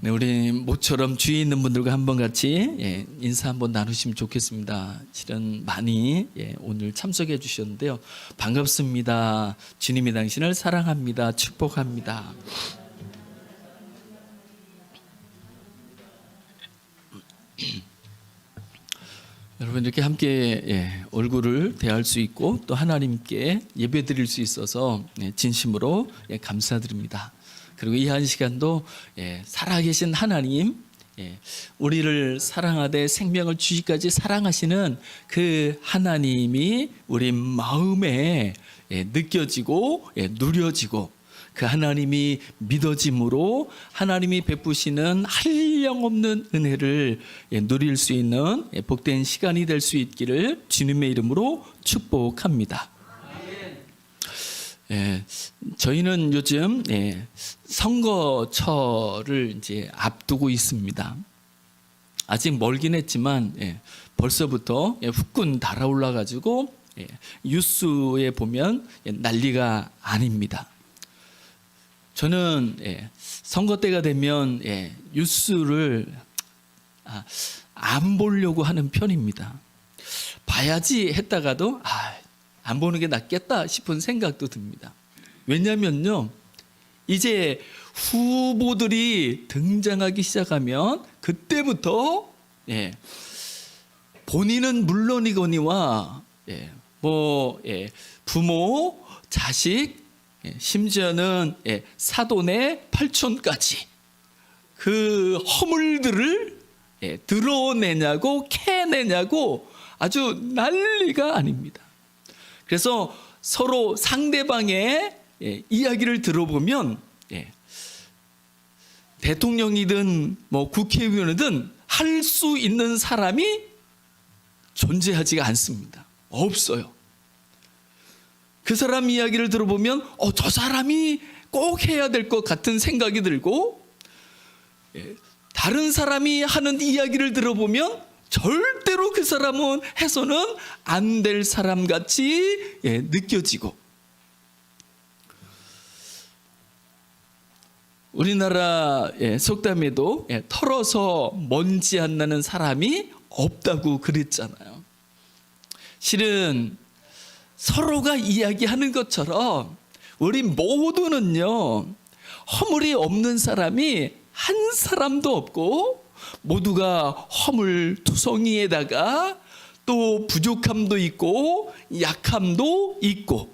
네, 우리 모처럼 주위에 있는 분들과 한번 같이 인사 한번 나누시면 좋겠습니다. 실은 많이 오늘 참석해 주셨는데요. 반갑습니다. 주님이 당신을 사랑합니다. 축복합니다. 여러분 이렇게 함께 얼굴을 대할 수 있고 또 하나님께 예배드릴 수 있어서 진심으로 감사드립니다. 그리고 이 한 시간도 살아계신 하나님, 우리를 사랑하되 생명을 주시기까지 사랑하시는 그 하나님이 우리 마음에 느껴지고 누려지고 그 하나님이 믿어짐으로 하나님이 베푸시는 한량없는 은혜를 누릴 수 있는 복된 시간이 될 수 있기를 주님의 이름으로 축복합니다. 저희는 요즘 선거철을 이제 앞두고 있습니다. 아직 멀긴 했지만 벌써부터 후끈 달아올라 가지고 뉴스에 보면 난리가 아닙니다. 저는 선거 때가 되면 뉴스를 안 보려고 하는 편입니다. 봐야지 했다가도 안 보는 게 낫겠다 싶은 생각도 듭니다. 왜냐면요, 이제 후보들이 등장하기 시작하면 그때부터 본인은 물론이거니와 부모, 자식, 심지어는 사돈의 팔촌까지 그 허물들을 드러내냐고 캐내냐고 아주 난리가 아닙니다. 그래서 서로 상대방의 이야기를 들어보면 대통령이든 국회의원이든 할 수 있는 사람이 존재하지가 않습니다. 없어요. 그 사람 이야기를 들어보면 저 사람이 꼭 해야 될 것 같은 생각이 들고, 다른 사람이 하는 이야기를 들어보면 절대로 그 사람은 해서는 안 될 사람 같이 느껴지고, 우리나라 속담에도 털어서 먼지 안 나는 사람이 없다고 그랬잖아요. 실은 서로가 이야기하는 것처럼 우리 모두는요, 허물이 없는 사람이 한 사람도 없고 모두가 허물투성이에다가 또 부족함도 있고 약함도 있고,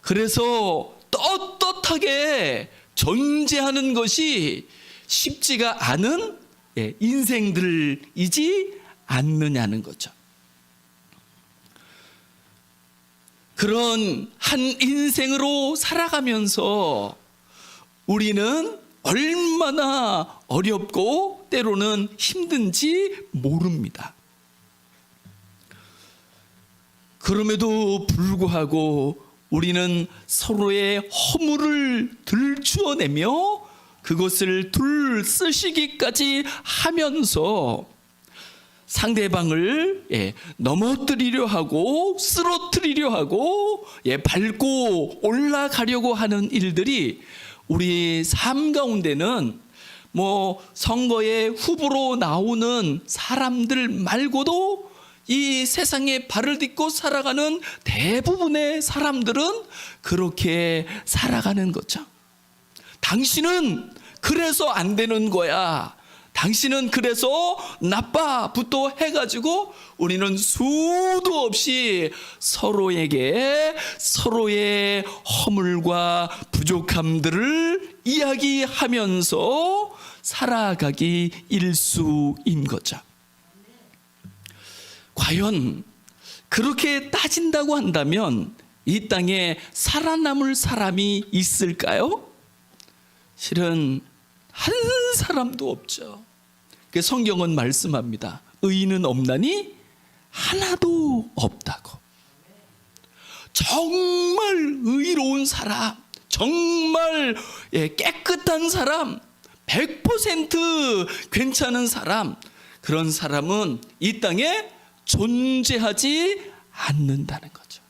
그래서 떳떳하게 존재하는 것이 쉽지가 않은 인생들이지 않느냐는 거죠. 그런 한 인생으로 살아가면서 우리는 얼마나 어렵고 때로는 힘든지 모릅니다. 그럼에도 불구하고 우리는 서로의 허물을 들추어내며 그것을 둘쓰시기까지 하면서 상대방을 넘어뜨리려 하고 쓰러뜨리려 하고 밟고 올라가려고 하는 일들이 우리 삶 가운데는 선거에 후보로 나오는 사람들 말고도 이 세상에 발을 딛고 살아가는 대부분의 사람들은 그렇게 살아가는 거죠. 당신은 그래서 안 되는 거야, 당신은 그래서 나빠부터 해가지고 우리는 수도 없이 서로에게 서로의 허물과 부족함들을 이야기하면서 살아가기 일쑤인 거죠. 과연 그렇게 따진다고 한다면 이 땅에 살아남을 사람이 있을까요? 실은 한 사람도 없죠. 성경은 말씀합니다. 의인은 없나니 하나도 없다고. 정말 의로운 사람, 정말 깨끗한 사람, 100% 괜찮은 사람, 그런 사람은 이 땅에 존재하지 않는다는 거죠.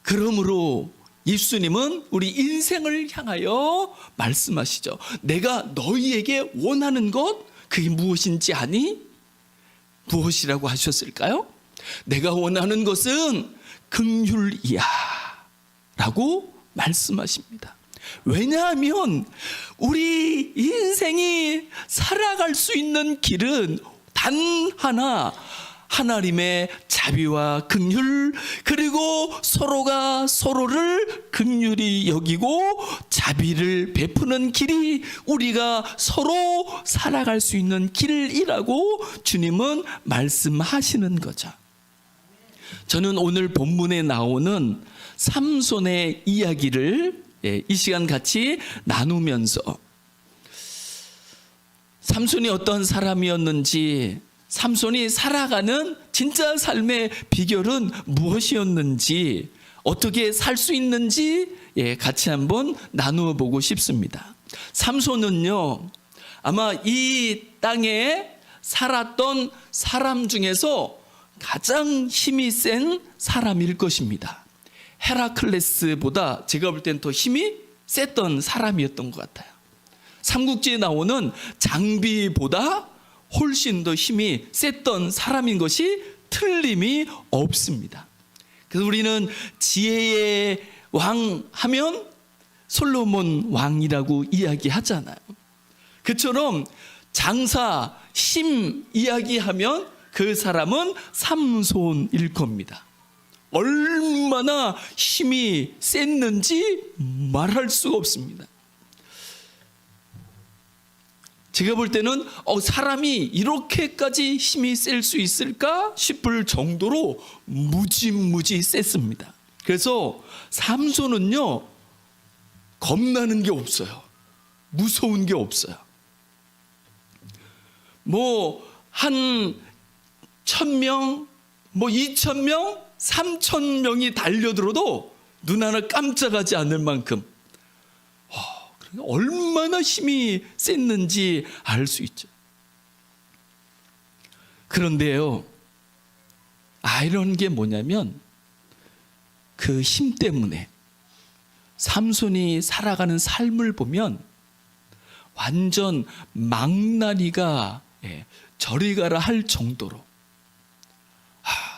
그러므로 예수님은 우리 인생을 향하여 말씀하시죠. 내가 너희에게 원하는 것 그게 무엇인지 아니? 무엇이라고 하셨을까요? 내가 원하는 것은 긍휼이야 라고 말씀하십니다. 왜냐하면 우리 인생이 살아갈 수 있는 길은 단 하나, 하나님의 자비와 긍휼, 그리고 서로가 서로를 긍휼히 여기고 자비를 베푸는 길이 우리가 서로 살아갈 수 있는 길이라고 주님은 말씀하시는 거죠. 저는 오늘 본문에 나오는 삼손의 이야기를 이 시간 같이 나누면서 삼손이 어떤 사람이었는지, 삼손이 살아가는 진짜 삶의 비결은 무엇이었는지, 어떻게 살 수 있는지 같이 한번 나누어 보고 싶습니다. 삼손은요, 아마 이 땅에 살았던 사람 중에서 가장 힘이 센 사람일 것입니다. 헤라클레스보다 제가 볼 땐 더 힘이 셌던 사람이었던 것 같아요. 삼국지에 나오는 장비보다 훨씬 더 힘이 셌던 사람인 것이 틀림이 없습니다. 그래서 우리는 지혜의 왕 하면 솔로몬 왕이라고 이야기하잖아요. 그처럼 장사, 힘 이야기하면 그 사람은 삼손일 겁니다. 얼마나 힘이 셌는지 말할 수가 없습니다. 제가 볼 때는 사람이 이렇게까지 힘이 셀 수 있을까 싶을 정도로 무지무지 셌습니다. 그래서 삼손은요, 겁나는 게 없어요. 무서운 게 없어요. 한 1000명, 2000명, 3000명이 달려들어도 눈 하나 깜짝하지 않을 만큼 얼마나 힘이 셌는지 알 수 있죠. 그런데요, 아이러니한 게 뭐냐면 그 힘 때문에 삼손이 살아가는 삶을 보면 완전 망나니가 저리 가라 할 정도로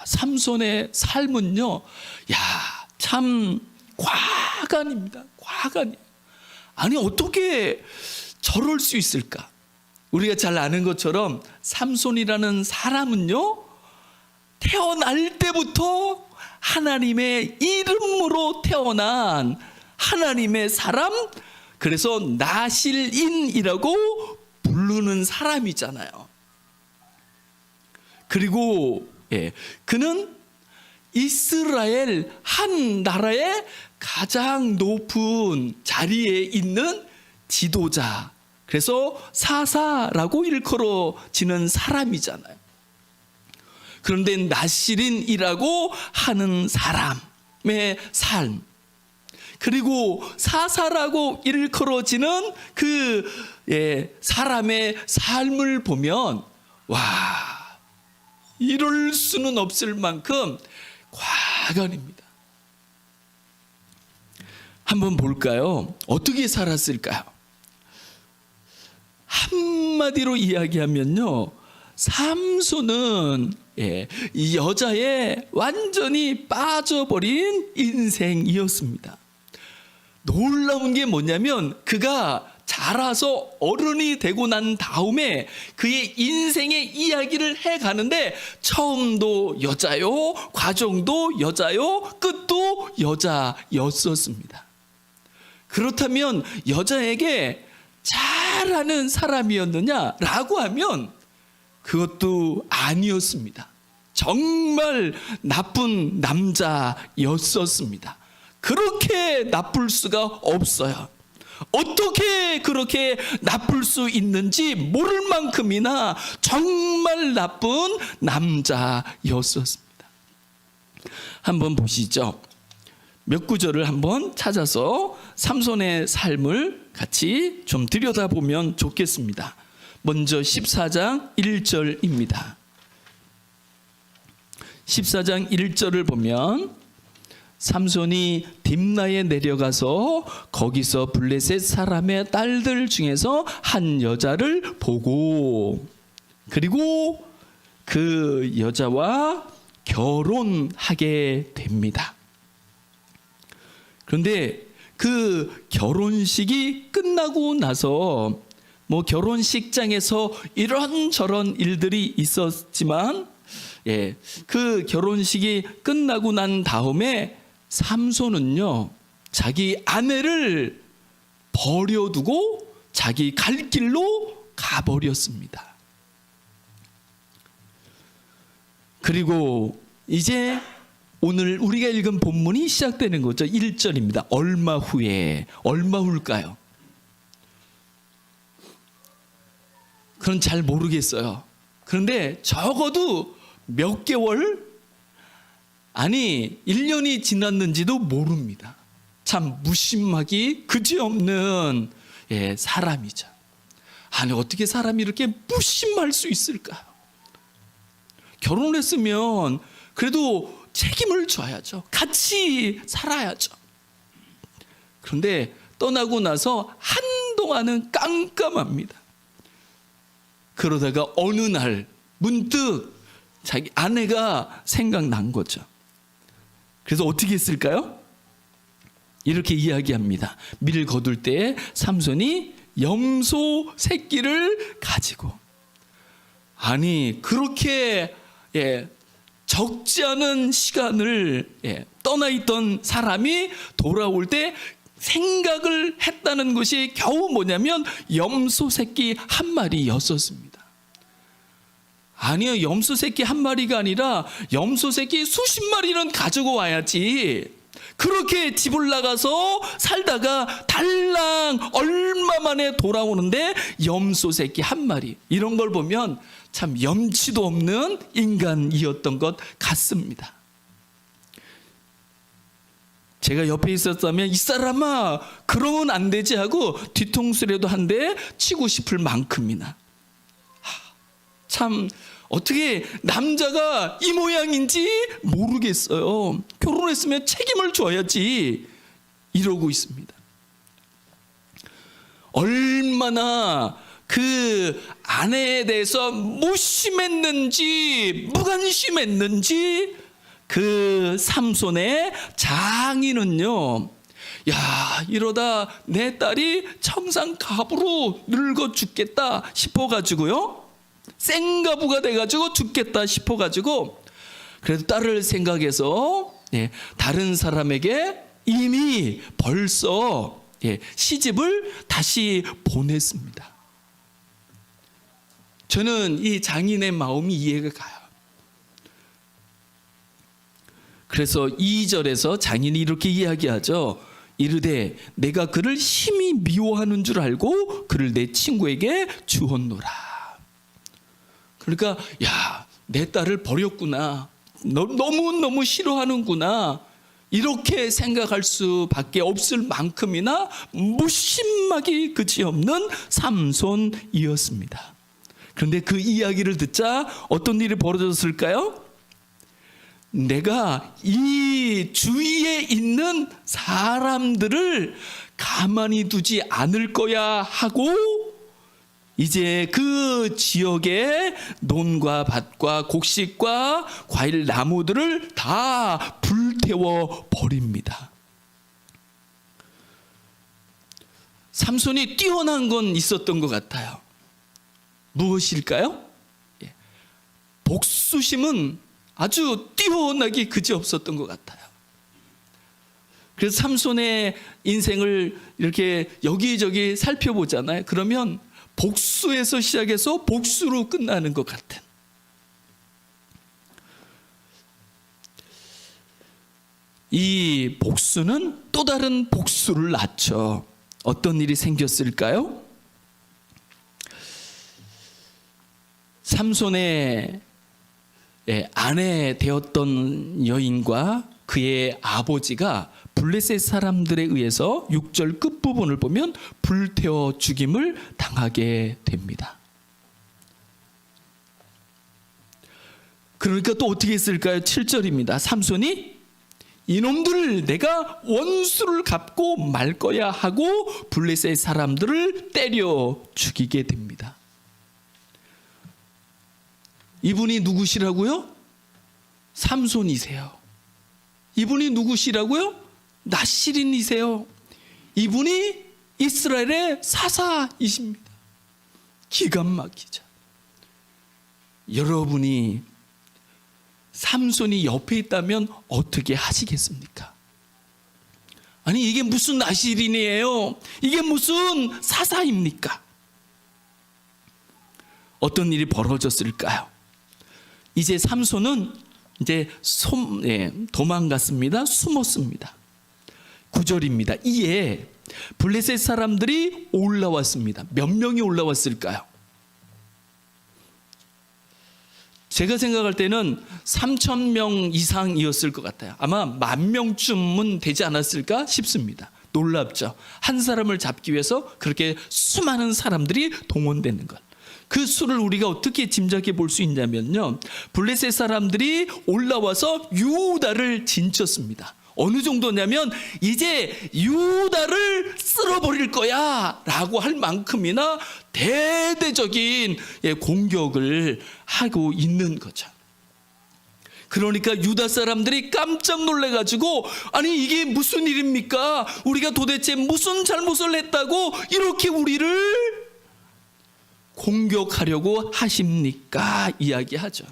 삼손의 삶은요, 참 과간입니다. 과간이에요. 아니, 어떻게 저럴 수 있을까? 우리가 잘 아는 것처럼 삼손이라는 사람은요, 태어날 때부터 하나님의 이름으로 태어난 하나님의 사람, 그래서 나실인이라고 부르는 사람이잖아요. 그리고 그는 이스라엘 한 나라의 가장 높은 자리에 있는 지도자, 그래서 사사라고 일컬어지는 사람이잖아요. 그런데 나실인이라고 하는 사람의 삶, 그리고 사사라고 일컬어지는 그 사람의 삶을 보면 이럴 수는 없을 만큼 과간입니다. 한번 볼까요? 어떻게 살았을까요? 한마디로 이야기하면요, 삼손은 이 여자에 완전히 빠져버린 인생이었습니다. 놀라운 게 뭐냐면 그가 자라서 어른이 되고 난 다음에 그의 인생의 이야기를 해가는데 처음도 여자요, 과정도 여자요, 끝도 여자였었습니다. 그렇다면 여자에게 잘하는 사람이었느냐라고 하면 그것도 아니었습니다. 정말 나쁜 남자였었습니다. 그렇게 나쁠 수가 없어요. 어떻게 그렇게 나쁠 수 있는지 모를 만큼이나 정말 나쁜 남자였었습니다. 한번 보시죠. 몇 구절을 한번 찾아서 삼손의 삶을 같이 좀 들여다보면 좋겠습니다. 먼저 14장 1절입니다. 14장 1절을 보면 삼손이 딥나에 내려가서 거기서 블레셋 사람의 딸들 중에서 한 여자를 보고 그리고 그 여자와 결혼하게 됩니다. 그런데 그 결혼식이 끝나고 나서 뭐 결혼식장에서 이런저런 일들이 있었지만 그 결혼식이 끝나고 난 다음에 삼손은요 자기 아내를 버려두고 자기 갈 길로 가버렸습니다. 그리고 이제 오늘 우리가 읽은 본문이 시작되는 거죠. 1절입니다. 얼마 후에, 얼마 후일까요? 그건 잘 모르겠어요. 그런데 적어도 몇 개월, 아니 1년이 지났는지도 모릅니다. 참 무심하기 그지없는 사람이죠. 아니 어떻게 사람이 이렇게 무심할 수 있을까요? 결혼했으면 그래도 책임을 져야죠. 같이 살아야죠. 그런데 떠나고 나서 한동안은 깜깜합니다. 그러다가 어느 날 문득 자기 아내가 생각난 거죠. 그래서 어떻게 했을까요? 이렇게 이야기합니다. 밀 거둘 때 삼손이 염소 새끼를 가지고, 아니 그렇게 적지 않은 시간을 떠나 있던 사람이 돌아올 때 생각을 했다는 것이 겨우 뭐냐면 염소 새끼 한 마리였었습니다. 아니요, 염소 새끼 한 마리가 아니라 염소 새끼 수십 마리는 가지고 와야지. 그렇게 집을 나가서 살다가 달랑 얼마 만에 돌아오는데 염소 새끼 한 마리, 이런 걸 보면 참 염치도 없는 인간이었던 것 같습니다. 제가 옆에 있었다면 이 사람아 그러면 안 되지 하고 뒤통수라도 한 대 치고 싶을 만큼이나, 참 어떻게 남자가 이 모양인지 모르겠어요. 결혼했으면 책임을 져야지 이러고 있습니다. 얼마나 그 아내에 대해서 무심했는지 무관심했는지 그 삼손의 장인은요, 야 이러다 내 딸이 청산가부로 늙어 죽겠다 싶어가지고요, 생가부가 돼가지고 죽겠다 싶어가지고, 그래도 딸을 생각해서 다른 사람에게 이미 벌써 시집을 다시 보냈습니다. 저는 이 장인의 마음이 이해가 가요. 그래서 2절에서 장인이 이렇게 이야기하죠. 이르되 내가 그를 심히 미워하는 줄 알고 그를 내 친구에게 주었노라. 그러니까 야, 내 딸을 버렸구나, 너무너무 싫어하는구나, 이렇게 생각할 수밖에 없을 만큼이나 무심하기 그지없는 삼손이었습니다. 그런데 그 이야기를 듣자 어떤 일이 벌어졌을까요? 내가 이 주위에 있는 사람들을 가만히 두지 않을 거야 하고 이제 그 지역의 논과 밭과 곡식과 과일 나무들을 다 불태워 버립니다. 삼손이 뛰어난 건 있었던 것 같아요. 무엇일까요? 복수심은 아주 뛰어나기 그지없었던 것 같아요. 그래서 삼손의 인생을 이렇게 여기저기 살펴보잖아요. 그러면 복수에서 시작해서 복수로 끝나는 것 같은, 이 복수는 또 다른 복수를 낳죠. 어떤 일이 생겼을까요? 삼손의 아내 되었던 여인과 그의 아버지가 블레셋 사람들에 의해서 6절 끝부분을 보면 불태워 죽임을 당하게 됩니다. 그러니까 또 어떻게 했을까요? 7절입니다. 삼손이 이놈들을 내가 원수를 갚고 말 거야 하고 블레셋 사람들을 때려 죽이게 됩니다. 이분이 누구시라고요? 삼손이세요. 이분이 누구시라고요? 나실인이세요. 이분이 이스라엘의 사사이십니다. 기가 막히죠. 여러분이 삼손이 옆에 있다면 어떻게 하시겠습니까? 아니, 이게 무슨 나실인이에요? 이게 무슨 사사입니까? 어떤 일이 벌어졌을까요? 이제 삼손은 이제 도망갔습니다. 숨었습니다. 9절입니다. 이에 블레셋 사람들이 올라왔습니다. 몇 명이 올라왔을까요? 제가 생각할 때는 3,000명 이상이었을 것 같아요. 아마 10,000명쯤은 되지 않았을까 싶습니다. 놀랍죠. 한 사람을 잡기 위해서 그렇게 수많은 사람들이 동원되는 것. 그 수를 우리가 어떻게 짐작해 볼 수 있냐면요, 블레셋 사람들이 올라와서 유다를 진쳤습니다. 어느 정도냐면 이제 유다를 쓸어버릴 거야 라고 할 만큼이나 대대적인 공격을 하고 있는 거죠. 그러니까 유다 사람들이 깜짝 놀래가지고, 아니 이게 무슨 일입니까? 우리가 도대체 무슨 잘못을 했다고 이렇게 우리를 공격하려고 하십니까? 이야기하죠.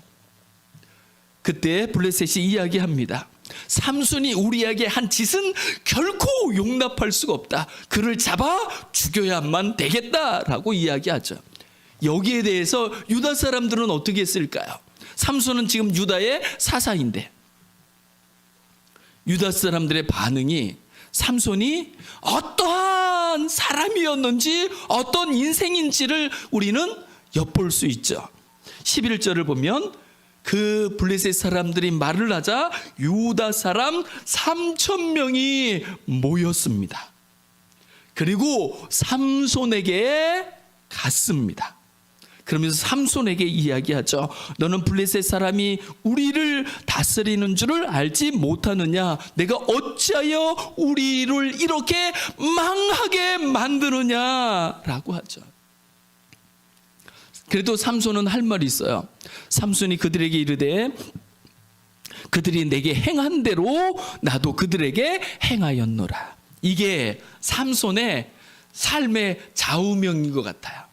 그때 블레셋이 이야기합니다. 삼손이 우리에게 한 짓은 결코 용납할 수가 없다. 그를 잡아 죽여야만 되겠다라고 이야기하죠. 여기에 대해서 유다 사람들은 어떻게 했을까요? 삼손은 지금 유다의 사사인데, 유다 사람들의 반응이 삼손이 어떠한 사람이었는지 어떤 인생인지를 우리는 엿볼 수 있죠. 11절을 보면 그 블레셋 사람들이 말을 하자 유다 사람 3,000명이 모였습니다. 그리고 삼손에게 갔습니다. 그러면서 삼손에게 이야기하죠. 너는 블레셋 사람이 우리를 다스리는 줄을 알지 못하느냐? 내가 어찌하여 우리를 이렇게 망하게 만드느냐? 라고 하죠. 그래도 삼손은 할 말이 있어요. 삼손이 그들에게 이르되 그들이 내게 행한 대로 나도 그들에게 행하였노라. 이게 삼손의 삶의 좌우명인 것 같아요.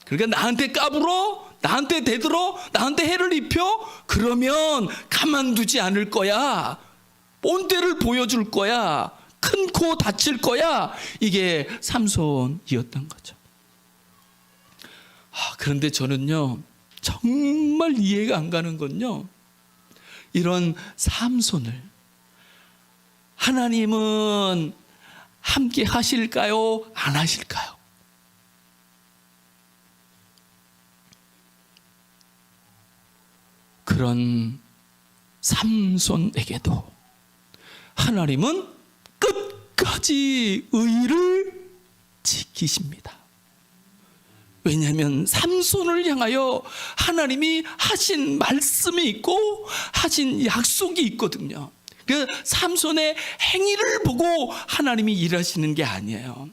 그러니까 나한테 까불어, 나한테 대들어, 나한테 해를 입혀? 그러면 가만두지 않을 거야. 본때를 보여줄 거야. 큰 코 다칠 거야. 이게 삼손이었던 거죠. 그런데 저는요, 정말 이해가 안 가는 건요, 이런 삼손을 하나님은 함께 하실까요? 안 하실까요? 그런 삼손에게도 하나님은 끝까지 의를 지키십니다. 왜냐하면 삼손을 향하여 하나님이 하신 말씀이 있고 하신 약속이 있거든요. 그 삼손의 행위를 보고 하나님이 일하시는 게 아니에요.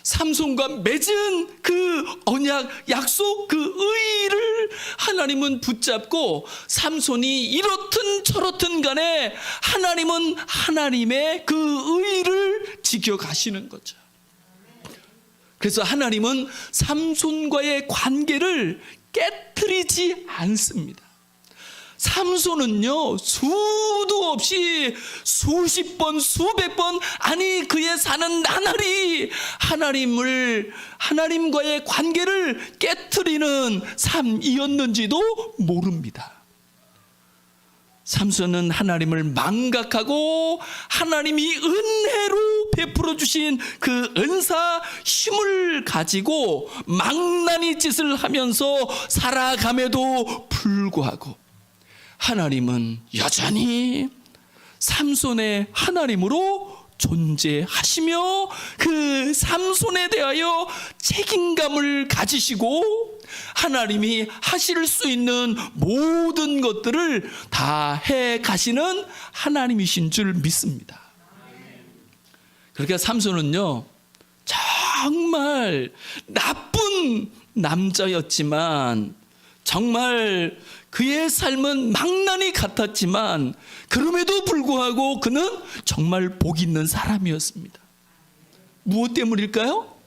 삼손과 맺은 그 언약, 약속, 그 의를 하나님은 붙잡고, 삼손이 이렇든 저렇든 간에 하나님은 하나님의 그 의를 지켜가시는 거죠. 그래서 하나님은 삼손과의 관계를 깨트리지 않습니다. 삼손은요, 수도 없이 수십 번, 수백 번, 아니 그의 사는 나날이 하나님과의 관계를 깨트리는 삶이었는지도 모릅니다. 삼손은 하나님을 망각하고 하나님이 은혜로 베풀어 주신 그 은사, 힘을 가지고 망나니 짓을 하면서 살아감에도 불구하고 하나님은 여전히 삼손의 하나님으로 존재하시며 그 삼손에 대하여 책임감을 가지시고 하나님이 하실 수 있는 모든 것들을 다 해 가시는 하나님이신 줄 믿습니다. 그러니까 삼손은요, 정말 나쁜 남자였지만, 정말 그의 삶은 망나니 같았지만, 그럼에도 불구하고 그는 정말 복 있는 사람이었습니다. 무엇 때문일까요?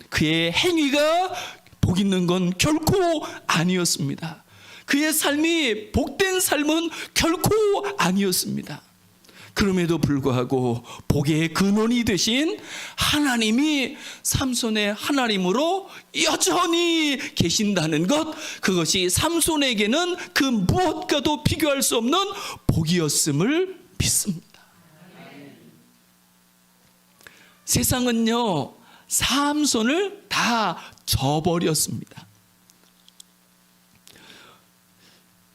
그의 행위가 복 있는 건 결코 아니었습니다. 그의 삶이 복된 삶은 결코 아니었습니다. 그럼에도 불구하고 복의 근원이 되신 하나님이 삼손의 하나님으로 여전히 계신다는 것, 그것이 삼손에게는 그 무엇과도 비교할 수 없는 복이었음을 믿습니다. 세상은요, 삼손을 다 저버렸습니다.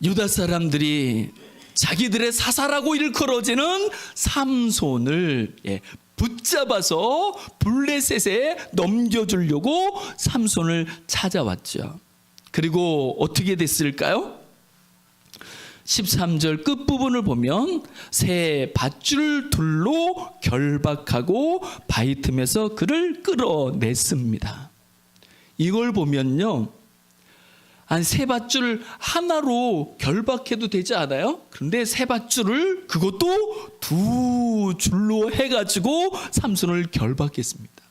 유다 사람들이 자기들의 사사라고 일컬어지는 삼손을 붙잡아서 블레셋에 넘겨주려고 삼손을 찾아왔죠. 그리고 어떻게 됐을까요? 13절 끝부분을 보면 새 밧줄 둘로 결박하고 바위 틈에서 그를 끌어냈습니다. 이걸 보면요, 새 밧줄 하나로 결박해도 되지 않아요? 그런데 새 밧줄을 그것도 두 줄로 해가지고 삼손을 결박했습니다.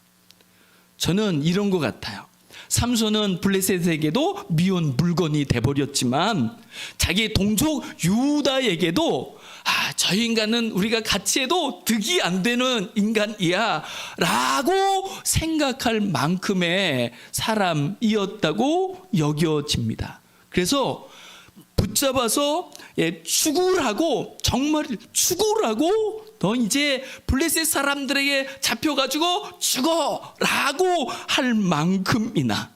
저는 이런 것 같아요. 삼손은 블레셋에게도 미운 물건이 돼버렸지만 자기 동족 유다에게도 저 인간은 우리가 같이 해도 득이 안 되는 인간이야 라고 생각할 만큼의 사람이었다고 여겨집니다. 그래서 붙잡아서 죽으라고, 정말 죽으라고, 너 이제 블레셋 사람들에게 잡혀가지고 죽어라고 할 만큼이나.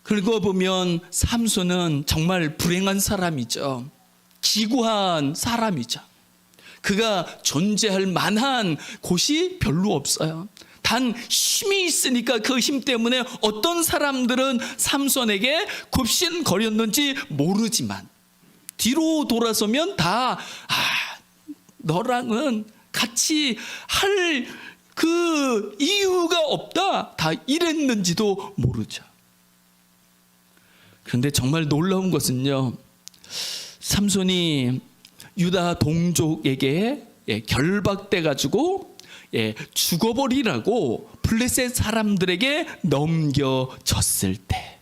그리고 보면 삼손은 정말 불행한 사람이죠. 기구한 사람이죠. 그가 존재할 만한 곳이 별로 없어요. 단 힘이 있으니까 그 힘 때문에 어떤 사람들은 삼손에게 굽신거렸는지 모르지만 뒤로 돌아서면 다 너랑은 같이 할 그 이유가 없다, 다 이랬는지도 모르죠. 그런데 정말 놀라운 것은요, 삼손이 유다 동족에게 결박돼 가지고 죽어버리라고 블레셋 사람들에게 넘겨졌을 때,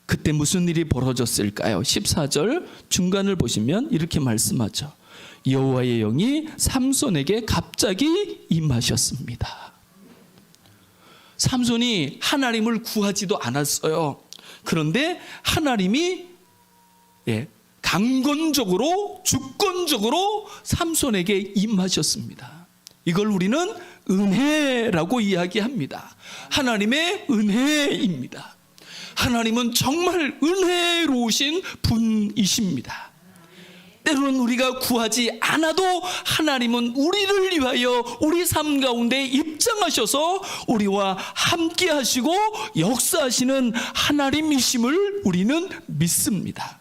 그때 무슨 일이 벌어졌을까요? 14절 중간을 보시면 이렇게 말씀하죠. 여호와의 영이 삼손에게 갑자기 임하셨습니다. 삼손이 하나님을 구하지도 않았어요. 그런데 하나님이 강권적으로, 주권적으로 삼손에게 임하셨습니다. 이걸 우리는 은혜라고 이야기합니다. 하나님의 은혜입니다. 하나님은 정말 은혜로우신 분이십니다. 때로는 우리가 구하지 않아도 하나님은 우리를 위하여 우리 삶 가운데 입장하셔서 우리와 함께 하시고 역사하시는 하나님이심을 우리는 믿습니다.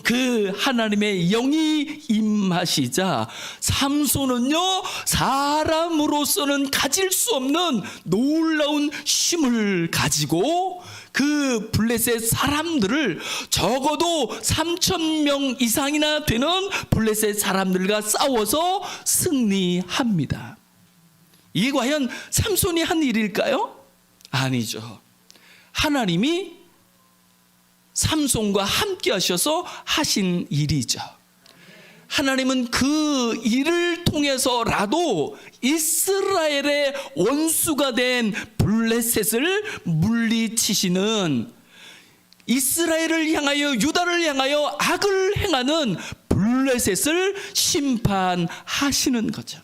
그 하나님의 영이 임하시자 삼손은요, 사람으로서는 가질 수 없는 놀라운 힘을 가지고 그 블레셋 사람들을, 적어도 3,000명 이상이나 되는 블레셋 사람들과 싸워서 승리합니다. 이게 과연 삼손이 한 일일까요? 아니죠. 하나님이 삼손과 함께 하셔서 하신 일이죠. 하나님은 그 일을 통해서라도 이스라엘의 원수가 된 블레셋을 물리치시는, 이스라엘을 향하여, 유다를 향하여 악을 행하는 블레셋을 심판하시는 거죠.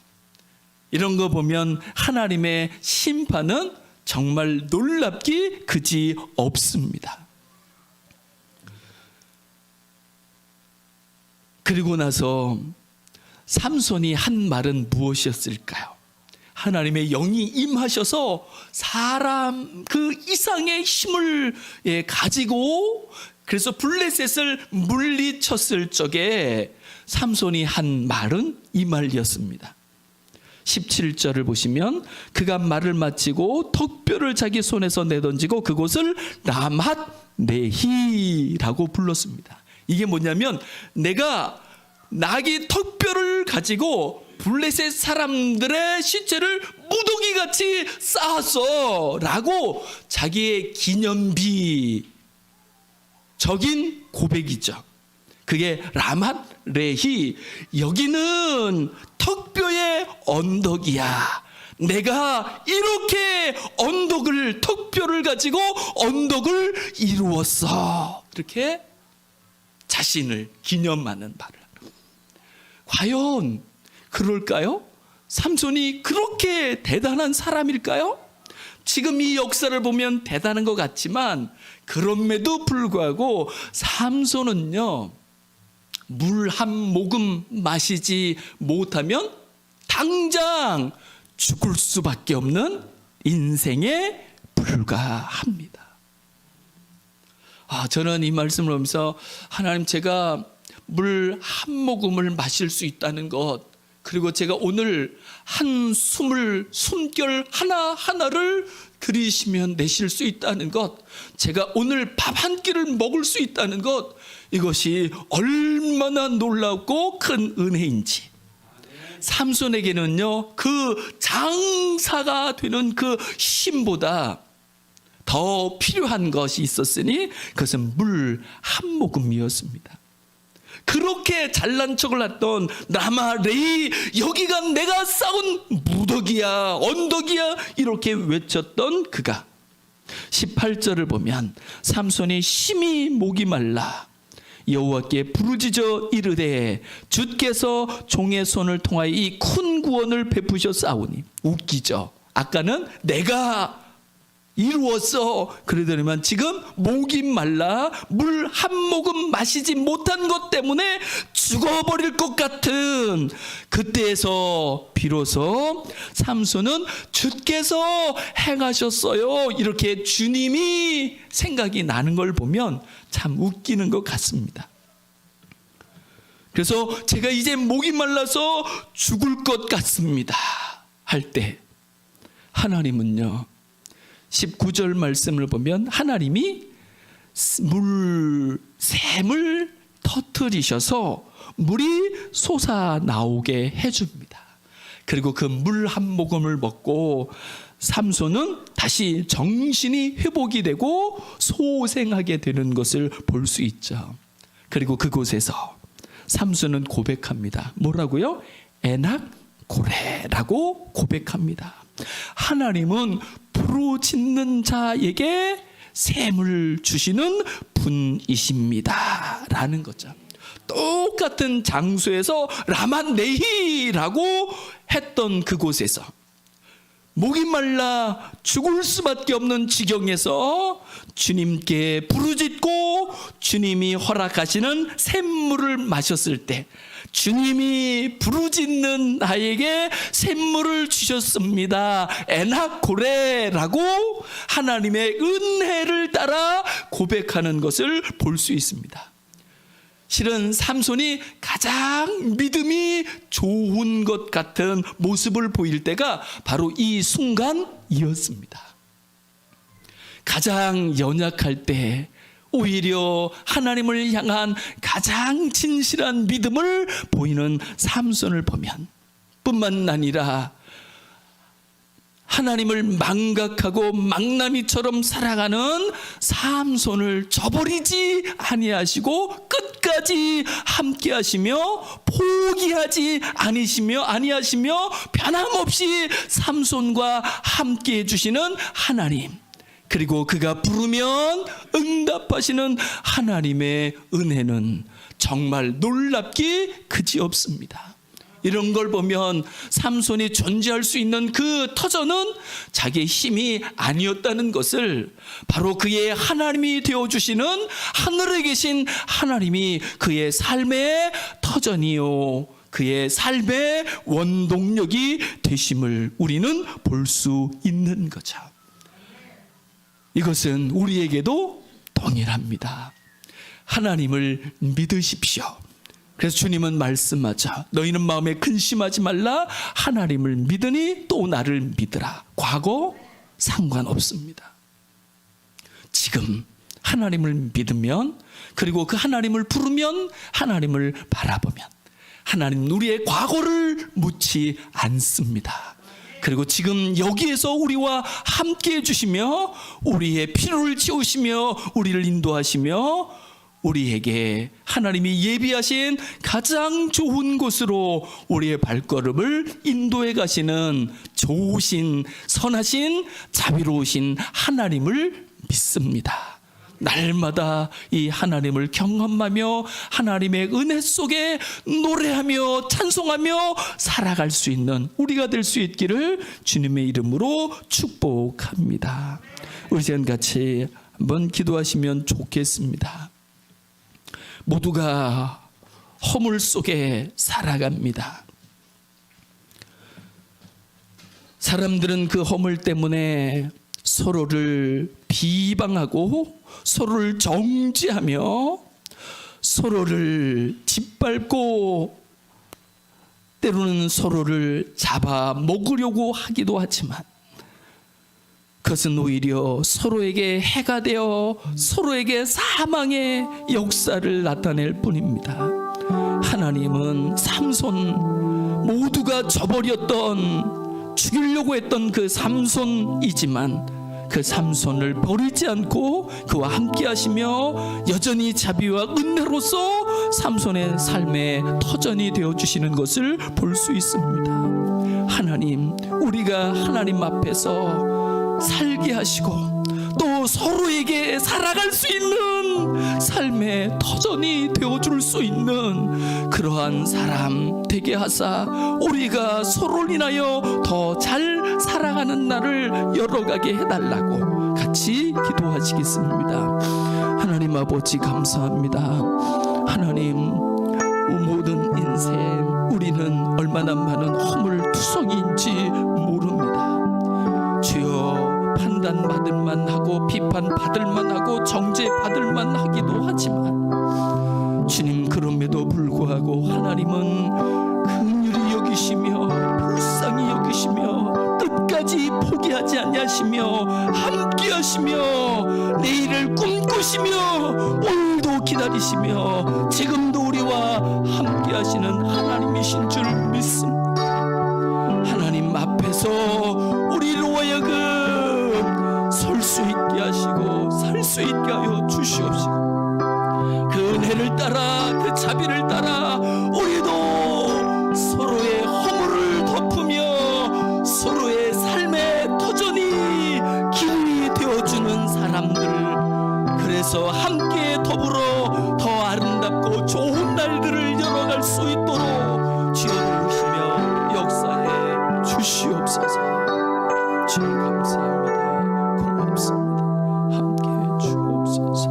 이런 거 보면 하나님의 심판은 정말 놀랍기 그지 없습니다. 그리고 나서 삼손이 한 말은 무엇이었을까요? 하나님의 영이 임하셔서 사람 그 이상의 힘을 가지고 그래서 블레셋을 물리쳤을 적에 삼손이 한 말은 이 말이었습니다. 17절을 보시면 그가 말을 마치고 턱뼈를 자기 손에서 내던지고 그곳을 라맛 레히라고 불렀습니다. 이게 뭐냐면 내가 나귀 턱뼈를 가지고 블레셋 사람들의 시체를 무더기같이 쌓았어 라고 자기의 기념비적인 고백이죠. 그게 라맛 레히, 여기는 턱뼈의 언덕이야. 내가 이렇게 언덕을, 턱뼈를 가지고 언덕을 이루었어. 이렇게 자신을 기념하는 말을. 과연 그럴까요? 삼손이 그렇게 대단한 사람일까요? 지금 이 역사를 보면 대단한 것 같지만 그럼에도 불구하고 삼손은요, 물 한 모금 마시지 못하면 당장 죽을 수밖에 없는 인생에 불과합니다. 저는 이 말씀을 보면서 하나님, 제가 물 한 모금을 마실 수 있다는 것, 그리고 제가 오늘 한 숨결 하나하나를 들이쉬면 내쉴 수 있다는 것, 제가 오늘 밥 한 끼를 먹을 수 있다는 것, 이것이 얼마나 놀랍고 큰 은혜인지. 삼손에게는요, 그 장사가 되는 그 힘보다 더 필요한 것이 있었으니 그것은 물 한 모금이었습니다. 그렇게 잘난 척을 했던 라맛 레히, 여기가 내가 쌓은 무더기야, 언덕이야, 이렇게 외쳤던 그가 18절을 보면 삼손이 심히 목이 말라 여호와께 부르짖어 이르되 주께서 종의 손을 통하여 이 큰 구원을 베푸셨사오니. 웃기죠. 아까는 내가 이루었어 그러더니만 지금 목이 말라 물 한 모금 마시지 못한 것 때문에 죽어버릴 것 같은 그때에서 비로소 삼손은 주께서 행하셨어요, 이렇게 주님이 생각이 나는 걸 보면 참 웃기는 것 같습니다. 그래서 제가 이제 목이 말라서 죽을 것 같습니다 할 때 하나님은요, 19절 말씀을 보면 하나님이 샘을 터뜨리셔서 물이 솟아 나오게 해줍니다. 그리고 그 물 한 모금을 먹고 삼손은 다시 정신이 회복이 되고 소생하게 되는 것을 볼 수 있죠. 그리고 그곳에서 삼손은 고백합니다. 뭐라고요? 에낙 고레라고 고백합니다. 하나님은 부르짖는 자에게 샘을 주시는 분이십니다 라는 거죠. 똑같은 장소에서 라맛 레히라고 했던 그곳에서 목이 말라 죽을 수밖에 없는 지경에서 주님께 부르짖고 주님이 허락하시는 샘물을 마셨을 때 주님이 부르짖는 나에게 샘물을 주셨습니다. 에낙 고레라고 하나님의 은혜를 따라 고백하는 것을 볼 수 있습니다. 실은 삼손이 가장 믿음이 좋은 것 같은 모습을 보일 때가 바로 이 순간이었습니다. 가장 연약할 때 오히려 하나님을 향한 가장 진실한 믿음을 보이는 삼손을 보면 뿐만 아니라 하나님을 망각하고 망나니처럼 살아가는 삼손을 저버리지 아니하시고 끝까지 함께 하시며 포기하지 아니하시며 변함없이 삼손과 함께 해주시는 하나님, 그리고 그가 부르면 응답하시는 하나님의 은혜는 정말 놀랍기 그지없습니다. 이런 걸 보면 삼손이 존재할 수 있는 그 터전은 자기의 힘이 아니었다는 것을 바로 그의 하나님이 되어주시는 하늘에 계신 하나님이 그의 삶의 터전이요 그의 삶의 원동력이 되심을 우리는 볼 수 있는 거죠. 이것은 우리에게도 동일합니다. 하나님을 믿으십시오. 그래서 주님은 말씀하죠. 너희는 마음에 근심하지 말라. 하나님을 믿으니 또 나를 믿으라. 과거 상관없습니다. 지금 하나님을 믿으면, 그리고 그 하나님을 부르면, 하나님을 바라보면 하나님은 우리의 과거를 묻지 않습니다. 그리고 지금 여기에서 우리와 함께 해주시며 우리의 필요를 채우시며 우리를 인도하시며 우리에게 하나님이 예비하신 가장 좋은 곳으로 우리의 발걸음을 인도해 가시는 좋으신, 선하신, 자비로우신 하나님을 믿습니다. 날마다 이 하나님을 경험하며 하나님의 은혜 속에 노래하며 찬송하며 살아갈 수 있는 우리가 될 수 있기를 주님의 이름으로 축복합니다. 우리 시간 같이 한번 기도하시면 좋겠습니다. 모두가 허물 속에 살아갑니다. 사람들은 그 허물 때문에 서로를 비방하고 서로를 정죄하며 서로를 짓밟고 때로는 서로를 잡아먹으려고 하기도 하지만 그것은 오히려 서로에게 해가 되어 서로에게 사망의 역사를 나타낼 뿐입니다. 하나님은 삼손, 모두가 저버렸던, 죽이려고 했던 그 삼손이지만 그 삼손을 버리지 않고 그와 함께 하시며 여전히 자비와 은혜로서 삼손의 삶의 터전이 되어주시는 것을 볼 수 있습니다. 하나님, 우리가 하나님 앞에서 살게 하시고 또 서로에게 살아갈 수 있는 삶의 터전이 되어줄 수 있는 그러한 사람 되게 하사 우리가 서로를 인하여 더 잘 살아가는 날을 열어가게 해달라고 같이 기도하시겠습니다. 하나님 아버지 감사합니다. 하나님, 모든 인생 우리는 얼마나 많은 허물투성이인지 모릅니다. 주여, 판단받을 만하고 비판받을 만하고 정죄받을 만하기도 하지만 주님, 그럼에도 불구하고 하나님은 긍휼히 여기시며 불쌍히 여기시며 끝까지 포기하지 아니하시며 함께하시며 내일을 꿈꾸시며 오늘도 기다리시며 지금도 우리와 함께하시는 하나님이신 줄 믿습니다. 하나님 앞에서 우리로 하여금 설 수 있게 하시고 살 수 있게 하여 주시옵시고 그 은혜를 따라 그 자비를 따라 우리도 서로의 허물을 덮으며 서로의 삶의 터전이 길이 되어주는 사람들, 그래서 함께 더불어 더 아름답고 좋은 날들을 열어갈 수 있도록 주여 도우시며 역사해 주시옵소서. 주여 감사합니다. 고맙습니다. 함께해 주옵소서.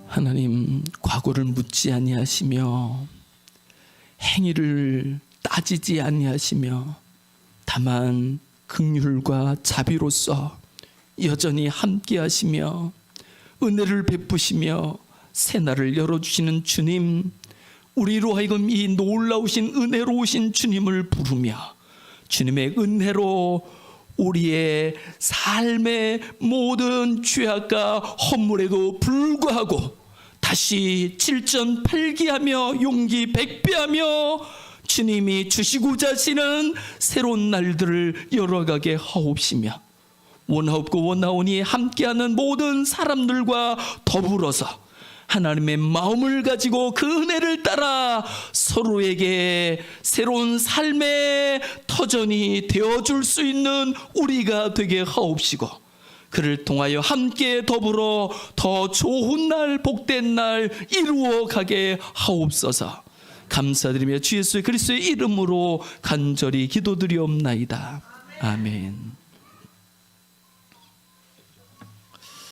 하나님, 과거를 묻지 아니하시며 행위를 따지지 아니하시며 다만 긍휼과 자비로서 여전히 함께하시며 은혜를 베푸시며 새날을 열어주시는 주님, 우리로 하여금 이 놀라우신 은혜로우신 주님을 부르며 주님의 은혜로 우리의 삶의 모든 죄악과 허물에도 불구하고 다시 질전팔기하며 용기 백배하며 주님이 주시고자 하시는 새로운 날들을 열어가게 하옵시며 원하옵고 원하오니 함께하는 모든 사람들과 더불어서 하나님의 마음을 가지고 그 은혜를 따라 서로에게 새로운 삶의 터전이 되어줄 수 있는 우리가 되게 하옵시고 그를 통하여 함께 더불어 더 좋은 날, 복된 날 이루어 가게 하옵소서. 감사드리며 주 예수 그리스도의 이름으로 간절히 기도드리옵나이다. 아멘.